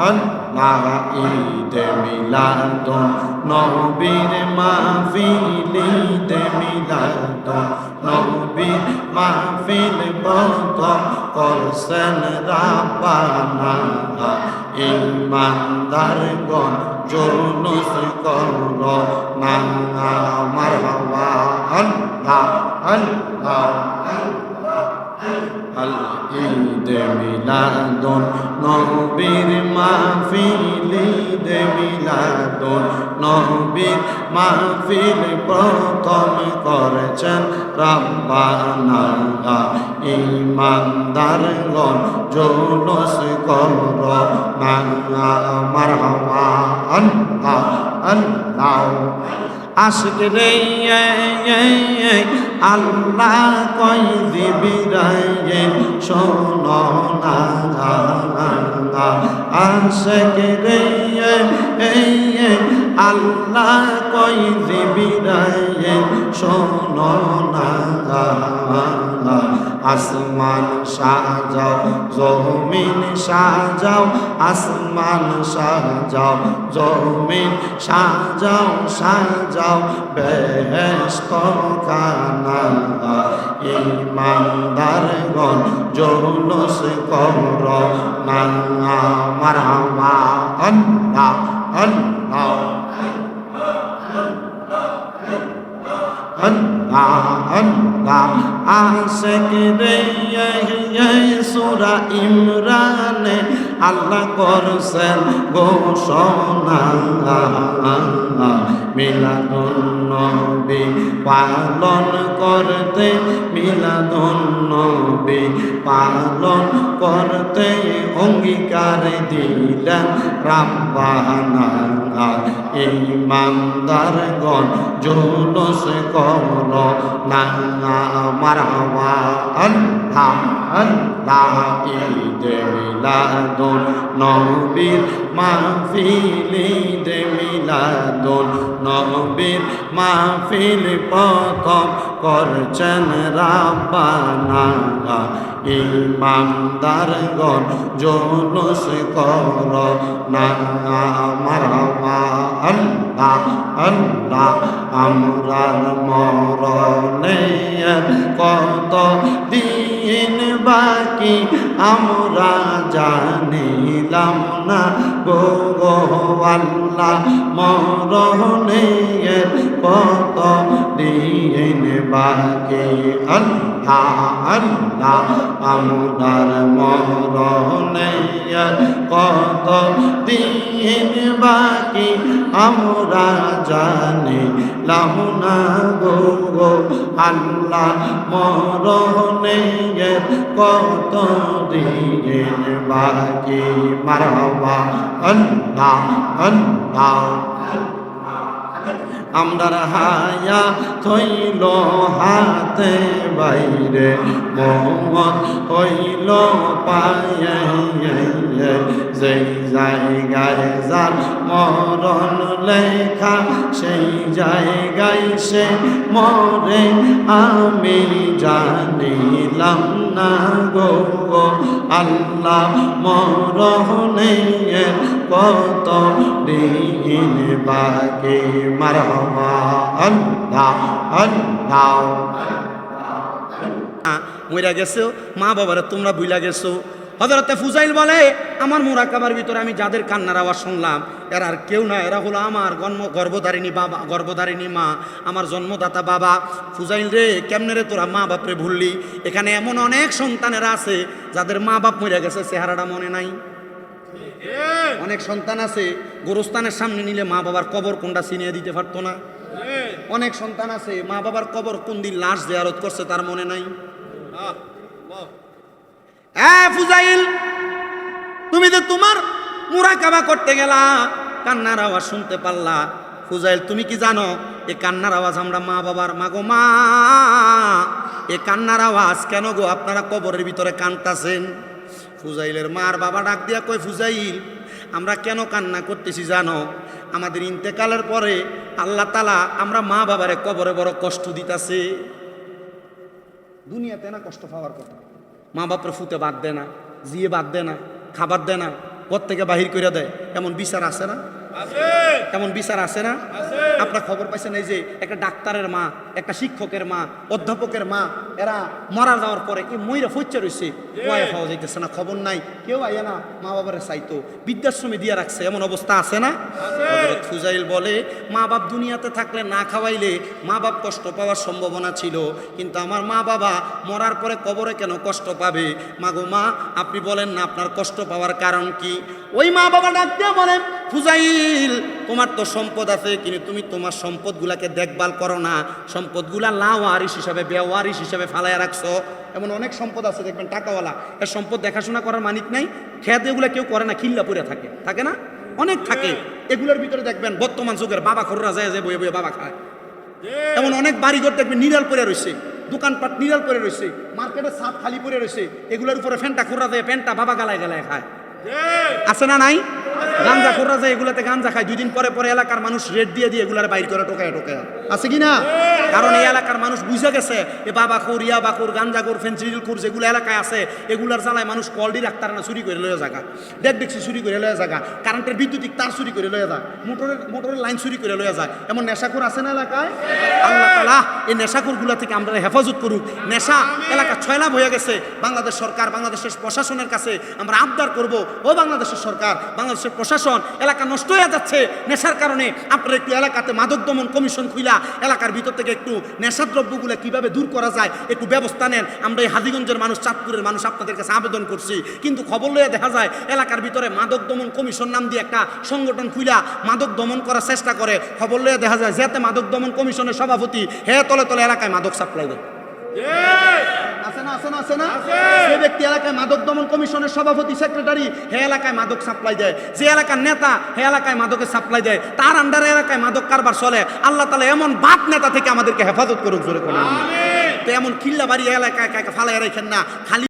আল্লাহ ঈদে মিলাদুন নবীর মাহফিল ঈদে মিলাদুন নবীর মাহফিল প্রথম করছেন রাব্বানা ইমানদারগণ জুলুস করলো না মারহাবা আল্লাহ আল্লাহ ঈদে মিলাদুন নবীর মাহফিল ঈদে মিলাদুন নবীর মাহফিল প্রথম করেছেন রাব্বানা ইমানদারগণ জুলুস করলো না মারহাবা আল্লাহ আল্লাহ আশিক রে আল্লাহ কই জিবরাইল শোনো না আশিক রে আল্লাহ কই জিবরাইল শোনো না আসমান সাজাও জমিন সাজাও আসমান সাজাও জমিন সাজাও সাজাও বেহেশত খানা ইমানদারগণ জুলুস করো না মারহাবা আল্লাহ আল্লাহ আল্লাহ আশিক রে সূরা ইমরানে আল্লাহ করছেন ঘোষণা মিলাদুন নবী পালন করতে মিলাদুন নবী পালন করতে অঙ্গীকার দিলেন রাব্বানা ইমানদারগণ জুলুস করলো না মারহাবা আল্লাহ আল্লাহ ঈদে মিলাদুন নবীর মাহফিল ঈদে মিলাদুন নবীর মাহফিল প্রথম করছেন রাব্বানা ইমানদারগণ জুলুস করো না মারহাবা আল্লাহ আল্লাহ আমরার মরণে কত দিন বাকি আমরা জানিলাম না গো আল্লাহ মরণে কত দিন বাকি আল্লাহ আল্লাহ আমরার মরণে কত দিন বাকি আমরা জানিলাম না গো আল্লাহ মরণে কত দিন বাকি মারহাবা আল্লাহ আল্লাহ আমরার হায়া হইল হাতে বাইরে মত হইল পায়ে যেই জায়গায় যার মরণ লেখা সেই জায়গায় সে মরে আমি জানিলাম না গো আল্লাহ মরণে কত দিন বাকি মারহাবা আল্লাহ আল্লাহ মইরা গেছো মা বাবারা তোমরা ভুইলা গেছো হযরতে ফুজাইল বলে আমার মুরাকাবার ভিতরে আমি যাদের কান্নার আওয়াজ শুনলাম এরা আর কেউ না এরা হলো আমার গর্ভধারিণী বাবা গর্ভধারিণী মা আমার জন্মদাতা বাবা ফুজাইল রে কেমনে রে তোরা মা বাপরে ভুললি এখানে এমন অনেক সন্তানেরা আছে যাদের মা বাপ মরে গেছে চেহারাটা মনে নাই অনেক সন্তান আছে গোরস্থানের সামনে নিলে মা বাবার কবর কোনটা চিনিয়ে দিতে পারতো না অনেক সন্তান আছে মা বাবার কবর কোন দিন লাশ জিয়ারত করছে তার মনে নাই ফুজাইল তুমি যে তোমার মুরাকাবা করতে গেলা কান্নার আওয়াজ শুনতে পারলা ফুজাইল তুমি কি জানো এ কান্নার আওয়াজ আমরা মা বাবার মাগো মা এ কান্নার আওয়াজ কেন গো আপনারা কবরের ভিতরে কাঁদতাছেন ফুজাইলের মার বাবা ডাক দিয়া কয় ফুজাইল আমরা কেন কান্না করতেছি জানো আমাদের ইন্তেকালের পরে আল্লাহ তাআলা আমরা মা বাবারে কবরে বড় কষ্ট দিতাছে দুনিয়াতে না কষ্ট পাওয়ার কথা মা বাপরে ফুতে বাদ দেয় না জিয়ে বাদ দেয় না খাবার দেয় না ঘর থেকে বাহির করে দেয়, এমন বিচার আছে না? এমন বিচার আছে না? আপনার খবর পাইছেন এই যে একটা ডাক্তারের মা, একটা শিক্ষকের মা, অধ্যাপকের মা, এরা মারা যাওয়ার পরে কি ময়রা ফচ্চা রয়েছে, কয়ে পাওয়া যাইতেছে না, খবর নাই, কেউ আইয়া না মা বাবারে চাইতো, বৃদ্ধাশ্রমে দিয়ে রাখছে, এমন অবস্থা আছে না? হযরত ফুজাইল বলে মা বাপ দুনিয়াতে থাকলে না খাওয়াইলে মা বাপ কষ্ট পাওয়ার সম্ভাবনা ছিল, কিন্তু আমার মা বাবা মরার পরে কবরে কেন কষ্ট পাবে? মা গো মা, আপনি বলেন না আপনার কষ্ট পাওয়ার কারণ কি? ওই মা বাবা ডাক দিয়ে বলেন, ফুজাইল তোমার তো সম্পদ আছে, কিন্তু তুমি তোমার সম্পদগুলাকে দেখভাল করো না, সম্পদগুলা লাওয়ারিস হিসাবে বেওয়ারিস হিসাবে ফালাইয়া রাখছো। এমন অনেক সম্পদ আছে দেখবেন টাকাওয়ালা, এর সম্পদ দেখাশোনা করার মানিক নাই, খেয়াতে এগুলা কেউ করে না, খিল্লা পড়ে থাকে, থাকে না? অনেক থাকে। এগুলোর ভিতরে দেখবেন বর্তমান যুগের বাবা খররা যায় যে বয়ে বয়ে বাবা খায়। এমন অনেক বাড়িঘর দেখবেন নিরাল পড়ে রয়েছে, দোকানপাট নিরাল পড়ে রয়েছে, মার্কেটের ছাদ খালি পড়ে রয়েছে, এগুলোর উপরে ফ্যানটা খোররা যায়, প্যান্টটা বাবা গালায় গালায় খায়, আছে না নাই? গাঞ্জা খোররা যায়, এগুলাতে গাঞ্জা খায়, 2 দিন পরে পরে এলাকার মানুষ রেট দিয়ে দিয়ে এগুলার বাইর করে টোকায় টোকায়, আছে কি না? কারণ এই এলাকার মানুষ বুঝে গেছে এ বাবা খোর, ইয়া বাকুর, গাঞ্জা খোর, ফেন্সিডিল খোর যেগুলো এলাকায় আছে, এগুলার জ্বালায় মানুষ কলডি রাখতার না, চুরি করে লয়ে জায়গা, ডেকডেক্সি চুরি করে লয়ে জায়গা, কারেন্টের বিদ্যুতিক তার চুরি করে লয়ে যায়, মোটরের লাইন চুরি করে লয়ে যায়। এমন নেশাখোর আছে না এলাকায়? আল্লাহ তাআলা এই নেশাখোরগুলা থেকে আমরা হেফাজত করুক। নেশা এলাকা ছয়লাভ হয়ে গেছে। বাংলাদেশ সরকার, বাংলাদেশের প্রশাসনের কাছে আমরা আবদার করব, ও বাংলাদেশের সরকার, বাংলাদেশের প্রশাসন, এলাকা নষ্ট হয়ে যাচ্ছে নেশার কারণে, আপনারা একটু এলাকাতে মাদক দমন কমিশন খুইলা এলাকার ভিতর থেকে একটু নেশাদ্রব্যগুলো কিভাবে দূর করা যায় একটু ব্যবস্থা নেন। আমরা এই হাজীগঞ্জের মানুষ, চাঁদপুরের মানুষ আপনাদের কাছে আবেদন করছি, কিন্তু খবর লইয়া দেখা যায় এলাকার ভিতরে মাদক দমন কমিশন নাম দিয়ে একটা সংগঠন খুইলা মাদক দমন করার চেষ্টা করে। খবর লইয়া দেখা যায় যাতে মাদক দমন কমিশনের সভাপতি হে তলে তলে এলাকায় মাদক সাপ্লাই দেয়, আছে না? আছে না? আছে না? যে ব্যক্তি এলাকায় মাদক দমন কমিশনের সভাপতি, সেক্রেটারি, হে এলাকায় মাদক সাপ্লাই দেয়, যে এলাকার নেতা হে এলাকায় মাদকের সাপ্লাই দেয়, তার আন্ডারে এলাকায় মাদক কারবার চলে। আল্লাহ তাআলা এমন বাপ নেতা থেকে আমাদেরকে হেফাজত করুক, জোরে করে। তো এমন খিল্লা বাড়ি এলাকায় ফালাই রাখেন না, খালি